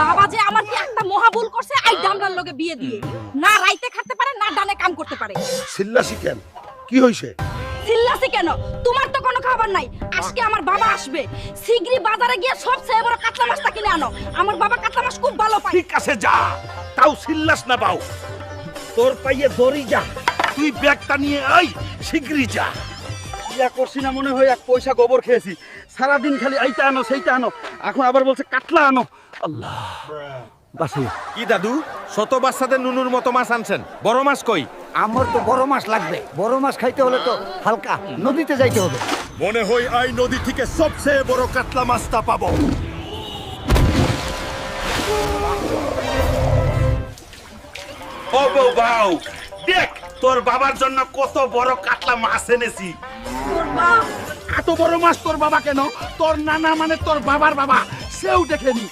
বাবা যে আমার কি একটা মহা ভুল করছে আই ডামরার লগে বিয়ে দিয়ে না রাইতে খাতে পারে না ডানে কাম করতে পারে। চিল্লাসি কেন, কি হইছে? চিল্লাছি কেন? তোমার তো কোনো খবর নাই। আজকে আমার বাবা আসবে, শিগগিরই বাজারে গিয়ে সবচেয়ে বড় কাতলা মাছটা কিনে আনো। আমার বাবা কাতলা মাছ খুব ভালো পায়। ঠিক আছে যা, তাও চিল্লাস না বাউ। তোর পাইয়ে দড়ি যা, তুই ব্যাগটা নিয়ে আই, শিগগিরই যা। ইয়া করছি না মনে হয়, এক পয়সা গোবর খেয়েছি। সারাদিন খালি এইটা আনো সেইটা আনো, এখন আবার বলছে কাতলা আনো। আল্লাহ বাসি। কি দাদু, শত বাচ্চাদের নুনুর মতো মাছ আনছেন, বড় মাছ কই? আমার তো বড় মাছ লাগবে। বড় মাছ খাইতে হলে তো হালকা নদীতে যাইতে হবে। মনে হয় এই নদী থেকে সবচেয়ে বড় কাতলা মাছটা পাবো। ও বউ বাউ, দেখ তোর বাবার জন্য কত বড় কাতলা মাছ এনেছি। এত বড় মাছ তোর বাবা কেন? তোর নানা মানে তোর বাবার বাবা, সেও দেখেনি।